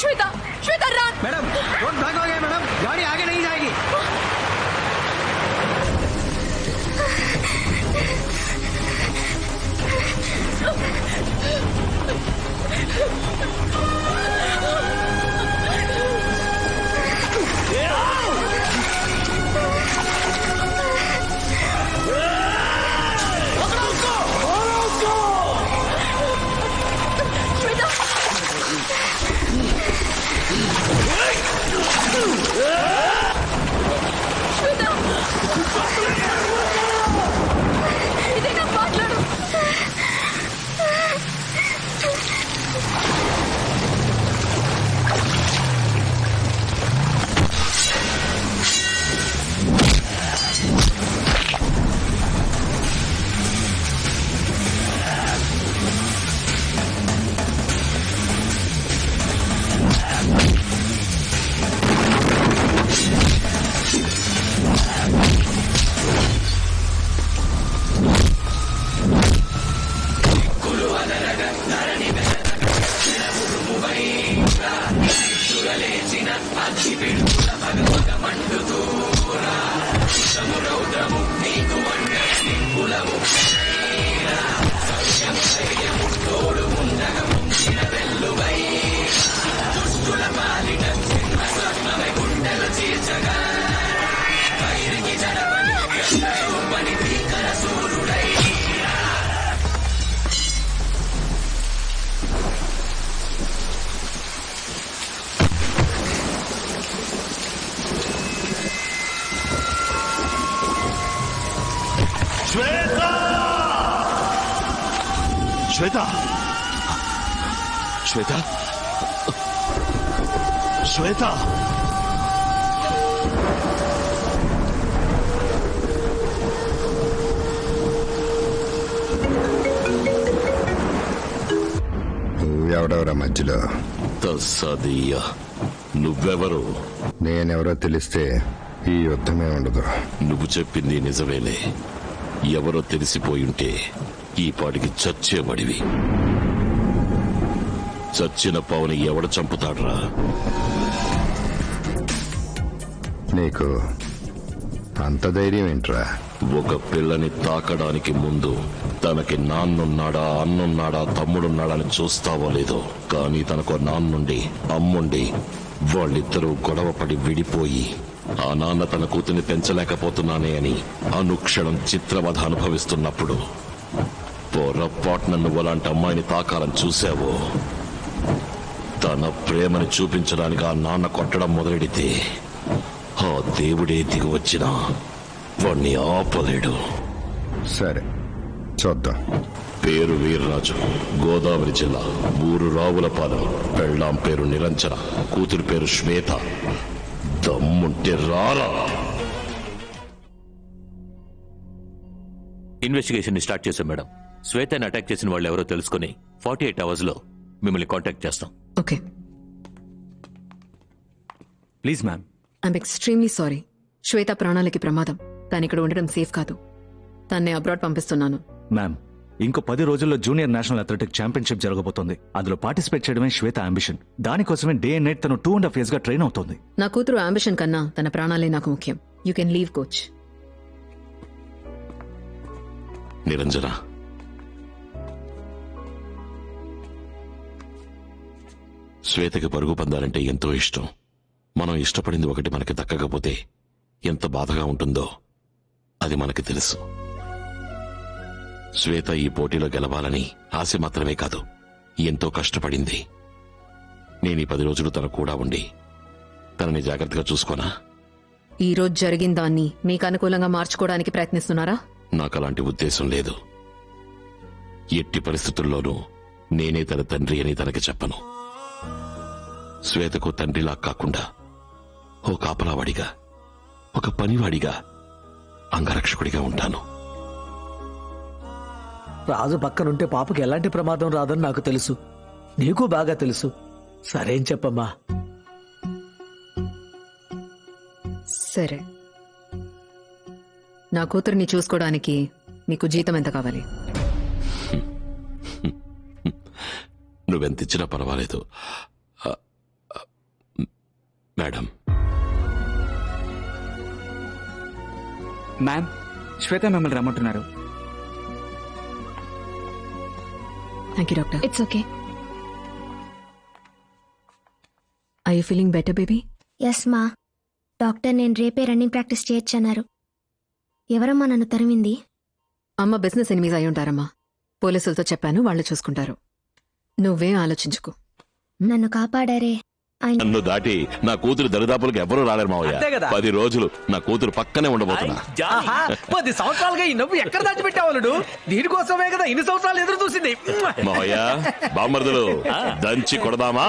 Shweta, Shweta run. Madam road block हो गया madam, गाड़ी आगे नहीं जाएगी। श्वेता, श्वेता, श्वेता, ఎవడెవరా మధ్యలో? తస్సదియ్యా, నువ్వెవరు? నేనెవరో తెలిస్తే ఈ యుద్ధమే ఉండదు. నువ్వు చెప్పింది నిజమేలే. ఎవరో తెలిసిపోయుంటే ఈ పాటికి చచ్చేవాడివి. చచ్చిన పావుని ఎవడ చంపుతాడ్రా? నీకు అంత ధైర్యం ఏంట్రా? ఒక పిల్లని తాకడానికి ముందు తనకి నాన్నున్నాడా, అన్నున్నాడా, తమ్ముడున్నాడని చూస్తావో లేదో, కానీ తనకు నాన్నుండి అమ్ముండి వాళ్ళిద్దరూ గొడవపడి విడిపోయి ఆ నాన్న తన కూతుని పెంచలేకపోతున్నానే అని అనుక్షణం చిత్రవధ అనుభవిస్తున్నప్పుడు పొరపాటున నువ్వు అలాంటి అమ్మాయిని తాకాలని చూశావో, తన ప్రేమని చూపించడానికి ఆ నాన్న కొట్టడం మొదలెడితే ఆ దేవుడే దిగి వచ్చినా వాణ్ణి ఆపలేడు. సరే చూద్దాం. పేరు వీర్రాజు, గోదావరి జిల్లా, ఊరు రావులపాలెం. పెళ్ళాం పేరు నిరంజన, కూతురు పేరు శ్వేత. దమ్ముంటే రారా. ఇన్వెస్టిగేషన్ ని స్టార్ట్ చేశాం మేడం. శ్వేతని అటాక్ చేసిన వాళ్ళు ఎవరో తెలుసుకుని 48 hours లో మిమ్మల్ని కాంటాక్ట్ చేస్తాం. Okay. Please ma'am. I'm extremely sorry. Shweta ప్రాణాలకి ప్రమాదం. తను ఇక్కడ ఉండడం సేఫ్ కాదు. తన్నే అబ్రాడ్ పంపిస్తున్నాను. మ్యామ్, ఇంకో 10 రోజుల్లో జూనియర్ నేషనల్ అథ్లెటిక్ ఛాంపియన్షిప్ జరగబోతోంది. అందులో పార్టిసిపేట్ చేయడమే శ్వేత అంబిషన్. దానికోసమే డే అండ్ నైట్ తను 2.5 years గా ట్రైన్ అవుతోంది. నా కూతురు అంబిషన్ కన్నా తన ప్రాణాలే నాకు ముఖ్యం. You can leave coach. Niranjana, శ్వేతకి పరుగు పందాలంటే ఎంతో ఇష్టం. మనం ఇష్టపడింది ఒకటి మనకి దక్కకపోతే ఎంత బాధగా ఉంటుందో అది మనకి తెలుసు. శ్వేత ఈ పోటీలో గెలవాలని ఆశ మాత్రమే కాదు, ఎంతో కష్టపడింది. నేను ఈ 10 రోజులు తన కూడా ఉండి తనని జాగ్రత్తగా చూసుకోనా? ఈ రోజు జరిగిన దాన్ని మీకు అనుకూలంగా మార్చుకోవడానికి ప్రయత్నిస్తున్నారా? నాకు అలాంటి ఉద్దేశం లేదు. ఎట్టి పరిస్థితుల్లోనూ నేనే తన తండ్రి అని తనకి చెప్పను. శ్వేతకు తండ్రిలా కాకుండా ఓ కాపలావాడిగా, ఒక పనివాడిగా, అంగరక్షకుడిగా ఉంటాను. రాజు పక్కనుంటే పాపకి ఎలాంటి ప్రమాదం రాదని నాకు తెలుసు. నీకు బాగా తెలుసు. సరేం చెప్పమ్మా. సరే, నా కూతురిని చూసుకోవడానికి మీకు జీతం ఎంత కావాలి? నువ్వెంతిచ్చినా పర్వాలేదు. మేడం, మ్యామ్ శ్వేత మిమ్మల్ని రమ్మంటున్నారు. Thank you doctor. It's okay. I you feeling better baby? Yes మా. డాక్టర్ నేను రేపే రన్నింగ్ ప్రాక్టీస్ చేయొచ్చన్నారు. ఎవరమ్మా నన్ను తరిమింది? అమ్మ బిజినెస్ ఎనిమీస్ అయి ఉంటారమ్మా. పోలీసులతో చెప్పాను, వాళ్ళు చూసుకుంటారు. నువ్వేం ఆలోచించుకో. నన్ను కాపాడారే ఆయన. నన్ను దాటి నా కూతురు దరిదాపులకు ఎవరూ రాలేరు మావయ్య. అంతే కదా. 10 రోజులు నా కూతురు పక్కనే ఉండబోతున్నా. ఆహా, 10 సంవత్సరాలుగా ఈ నవ్వు ఎక్కడ దాచిపెట్టావాళ్ళు? దీనికోసమే కదా ఇన్ని సంవత్సరాలు ఎదురు చూసింది. మావయ్య, బామ్మర్దులు దంచి కొడదామా?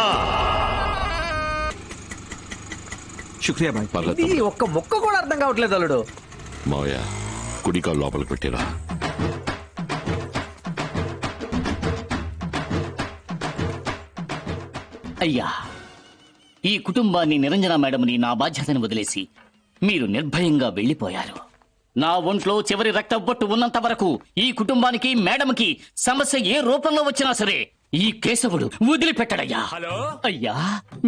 శుక్రియా బాయ్. పర్లేదు ఇది తమ్ముడు. ఒక్క ముక్క కూడా అర్థం కావట్లేదు అల్లుడు. మావయ్య, కుడికాలు లోపలికి పెట్టిరా. అయ్యా, ఈ కుటుంబాన్ని నిరంజన మేడంని నా బాధ్యతని వదిలేసి మీరు నిర్భయంగా వెళ్లిపోయారు. నా ఒంట్లో చివరి రక్త బొట్టు ఉన్నంత వరకు ఈ కుటుంబానికి మేడంకి సమస్య ఏ రూపంలో వచ్చినా సరే ఈ కేశవుడు వదిలిపెట్టడయ్యా. అయ్యా,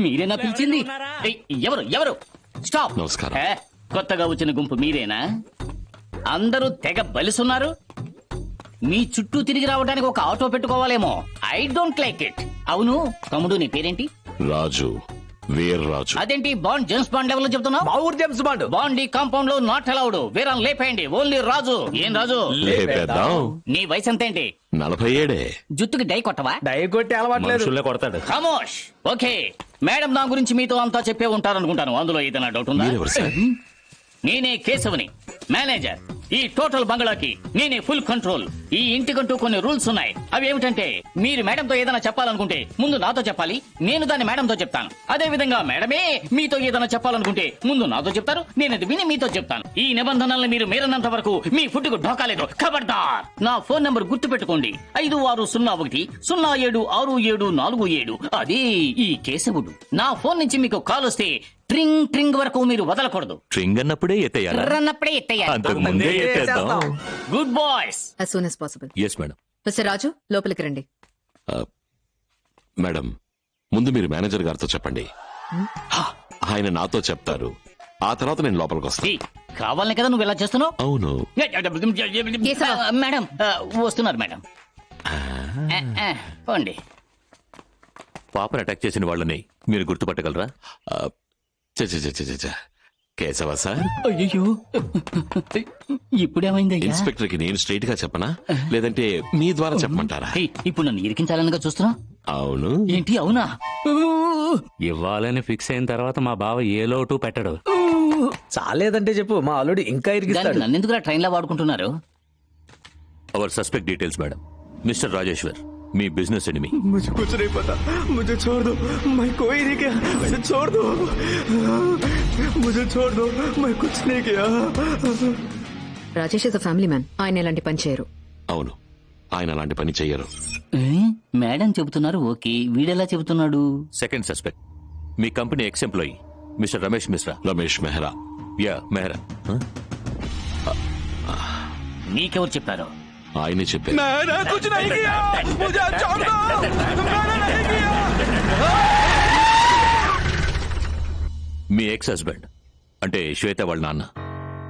మీరేనా పిలిచింది? ఏయ్, ఎవరు ఎవరు? స్టాప్. నమస్కారం. ఏ, కొత్తగా వచ్చిన గుంపు మీరేనా? అందరూ తెగ బలిసున్నారు. మీ చుట్టూ తిరిగి రావడానికి ఒక ఆటో పెట్టుకోవాలేమో. I don't like it. అవును తమ్ముడు, నీ పేరేంటి? రాజు, వీర్రాజు. అదేంటి బాండ్ జేమ్స్ బాండ్ లెవెల్ లో చెప్తున్నావు? మా ఊరు జేమ్స్ బాండ్. బాండ్ ఈ కాంపౌండ్ లో నాట్ అలౌడ్. వీరం లేపేయండి, ఓన్లీ రాజు. ఏం రాజు? లేపేద్దాం. నీ వయసు ఎంతేంటి? 47. జుట్టుకి డై కొట్టవా? డై కొట్టి అలవాట్లేదు. కొడతాడు. ఖమోష్. ఓకే, మేడం నా గురించి మీతో అంతా చెప్పే ఉంటారనుకుంటాను. అందులో ఏదైనా డౌట్ ఉందా? మీరెవరు సార్? నేనే కేశవుని, మేనేజర్. ఈ టోటల్ బంగ్లాకి నేనే ఫుల్ కంట్రోల్. ఈ ఇంటికంటూ కొన్ని రూల్స్ ఉన్నాయి. అవి ఏమిటంటే, మీరు మేడంతో ఏదైనా చెప్పాలనుకుంటే ముందు నాతో చెప్పాలి, నేను దాన్ని మేడంతో చెప్తాను. అదే విధంగా మేడమే మీతో ఏదైనా చెప్పాలనుకుంటే ముందు నాతో చెప్తారు, నేను అది విని మీతో చెప్తాను. ఈ నిబంధనల్ని మీరు మీరన్నంత వరకు మీ ఫుడ్ కు ఢోకాలేదు. ఖబర్దార్. నా ఫోన్ నంబర్ గుర్తు పెట్టుకోండి, 5601-076747. అదే ఈ కేశవుడు. నా ఫోన్ నుంచి మీకు కాల్ వస్తే ట్రింగ్ ట్రింగ్ వరకు మీరు వదలకూడదు. ట్రింగ్ అన్నప్పుడే ఎత్తేయాలా? రన్నప్పుడే ఎత్తేయాలి. అంతకు ముందే ఎత్తేద్దాం. Good boys. as soon as possible. Yes madam. Mister Raju, లోపలికి రండి. మేడం, ముందు మీరు మేనేజర్ గారితో చెప్పండి. ఆయన నాతో చెప్తారు. ఆ తర్వాత నేను లోపలికి వస్తాను. ఏయ్, కావాలనే కదా నువ్వు ఇలా చేస్తున్నావు? అవును. కేశవ. మేడం వస్తున్నారు మేడం. పోండి. పాపను అటాక్ చేసిన వాళ్ళని మీరు గుర్తుపట్టగలరా? చ చ చ చ చ చ. కేశవ సార్, అయ్యో, ఇప్పుడేమైంది? ఇన్స్పెక్టర్ కి నేను స్ట్రైట్ గా చెప్పనా, లేదంటే మీ ద్వారా చెప్పమంటారా? ఇప్పుడు నన్ను ఇరికించాలనిగా చూస్తున్నా? అవును. ఏంటి అవునా? ఇవ్వాలని ఫిక్స్ అయిన తర్వాత మా బావ ఏ లోటు పెట్టడు. చాలేదంటే చెప్పు, మా అల్లుడు ఇంకా ఇరిగిస్తాడు. నన్ను ఎందుకు ట్రైన్ లా వాడుకుంటున్నారు? Our suspect details madam. Mister Rajeshwar, మీ బిజినెస్ ఎనిమి. मुझे कुछ नहीं पता, मुझे छोड़ दो, मैं कोई नहीं किया, मुझे छोड़ दो, मुझे छोड़ दो, मैं कुछ नहीं किया. Rajesh is a family man. ఆయన ఎలాంటి పని చేయరు. అవును, ఆయన అలాంటి పని చెయ్యరు. మేడం చెబుతున్నారు, ఓకే. వీడెలా చెబుతున్నాడు? సెకండ్ సస్పెక్ట్ మీ company ex employee mister Ramesh Mishra. Ramesh Mehra. Yeah, Mehra. నీకెవరు చెప్పారు? ఆయనే చెప్పారు. मैंने कुछ नहीं किया, मुझे छोड़ दो, मैंने नहीं किया. మీ ఎక్స్ హస్బెండ్ అంటే శ్వేత వాళ్ళ నాన్న.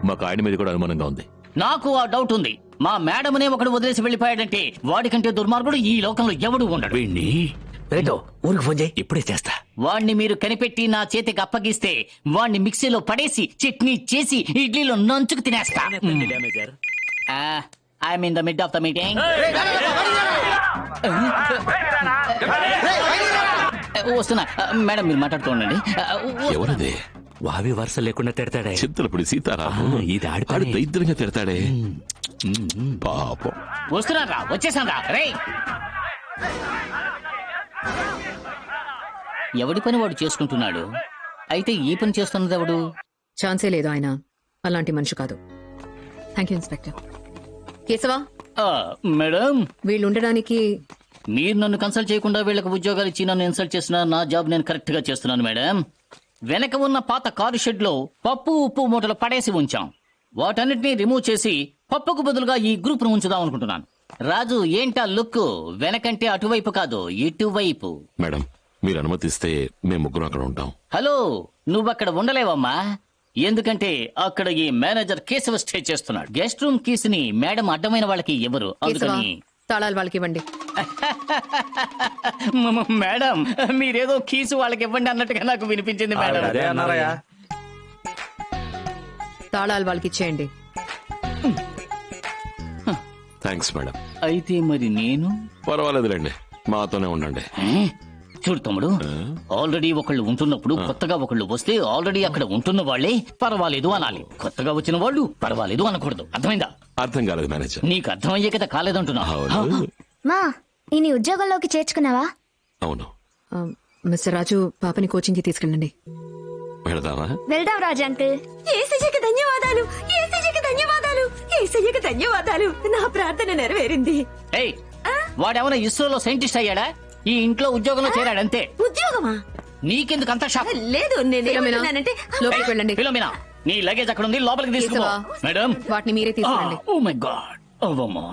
మాకు ఆయన మీద కూడా అనుమానంగా ఉంది. నాకు ఆ డౌట్ ఉంది. మా మేడమనే ఒకడు వదిలేసి వెళ్ళిపోయాడంటే వాడికంటే దుర్మార్గుడు ఈ లోకంలో ఎవడు ఉండడు. వీణ్ణి రేటో ఊరికి ఫోన్ చేయి. ఇప్పుడే చేస్తా. వాణ్ణి మీరు కనిపెట్టి నా చేతికి అప్పగిస్తే వాణ్ణి మిక్సీలో పడేసి చట్నీ చేసి ఇడ్లీలో నంచుకు తినేస్తా. I'm in the mid of the meeting. వస్తున్నా మేడం, మీరు మాట్లాడుకోండి. ఎవరదే? వావి వరుస లేకుండా తిడతాడే. చింతలపూడి సీతారాము. ఇది ఆడి ఆడు పని. దరిద్రంగా తిడతాడే. పాపం. వస్తున్నారా? వచ్చేసాను రే. ఎవడి పని వాడు చేసుకుంటున్నాడు. అయితే ఈ పని చేస్తున్నది ఎవడు? ఛాన్సే లేదు, ఆయన అలాంటి మనిషి కాదు. Thank you inspector. Keshava, madam, వీళ్ళు ఉండడానికి మీరు నన్ను కన్సల్ట్ చేయకుండా వీళ్ళకి ఉద్యోగాలు ఇచ్చి నన్ను ఇన్సల్ట్ చేసిన నా జాబ్ నేను కరెక్ట్ గా చేస్తున్నాను మేడం. వెనక ఉన్న పాత కారు షెడ్ లో పప్పు ఉప్పు మూటలు పడేసి ఉంచాం. వాటన్నిటినీ రిమూవ్ చేసి పప్పుకు బదులుగా ఈ గ్రూప్ ను ఉంచుదాం అనుకుంటున్నాను. రాజు, ఏంటా లుక్? వెనకంటే అటువైపు కాదు, ఇటువైపు. మేడం, మీరు అనుమతిస్తే మేము ముగ్గురం అక్కడ ఉంటాం. హలో, నువ్వు అక్కడ ఉండలేవమ్మా. ఎందుకంటే అక్కడ ఈ మేనేజర్ కేశవ స్టే చేస్తున్నాడు. గెస్ట్ రూమ్ కీస్ ని మేడం అడ్డమైన వాళ్ళకి ఎవరు, కేశవ, అందుకని తాళాలు వాళ్ళకి ఇవ్వండి. మేడం మీరేదో కీసు వాళ్ళకి ఇవ్వండి అన్నట్టుగా నాకు వినిపించింది మేడం. అదే అన్నారయ్యా. తాళాలు వాళ్ళకి ఇచ్చేయండి. Thanks madam. అయితే మరి నేను పర్వాలేదులేండి, మాతోనే ఉండండి. చూడు తమ్ముడు, ఆల్రెడీ ఒకళ్ళు ఉంటున్నప్పుడు కొత్తగా ఒకళ్ళు వస్తే ఆల్రెడీ అక్కడ ఉంటున్న వాళ్ళే పర్వాలేదు అనాలి. కొత్తగా వచ్చిన వాళ్ళు పర్వాలేదు అనకూడదు. అర్థమైందా? అర్థం కాలేదు మేనేజర్. నీకు అర్థమయ్యే కదా కాలేదంటున్నా. అవును. మా ఈ ఉద్యోగంలోకి చేర్చుకున్నావా? అవును. ఆ, మిస్టర్ రాజు, పాపని కోచింగ్కి తీసుకెళ్ళండి. వెళదామా? వెళ్దాం రాజు అంకుల్. ఏసయ్యకి ధన్యవాదాలు, ఏసయ్యకి ధన్యవాదాలు, ఏసయ్యకి ధన్యవాదాలు. నా ప్రార్థన నెరవేరింది. ఏయ్, వాడేమన్నా ఇస్రోలో సైంటిస్ట్ అయ్యాడా? ఈ ఇంట్లో ఉద్యోగంలో చేరాడంతే. ఉద్యోగమా? నీకెందుకు అంత షాక్? లేదు, నేనేమంటున్నానంటే లోపలికి వెళ్ళండి. ఫిలోమినా, నీ లగేజ్ అక్కడ ఉంది, లోపలికి తీసుకుపో. కేశవ, మేడం, వాటిని మీరే తీసుకెళ్ళండి. Oh my god, అవమాన్.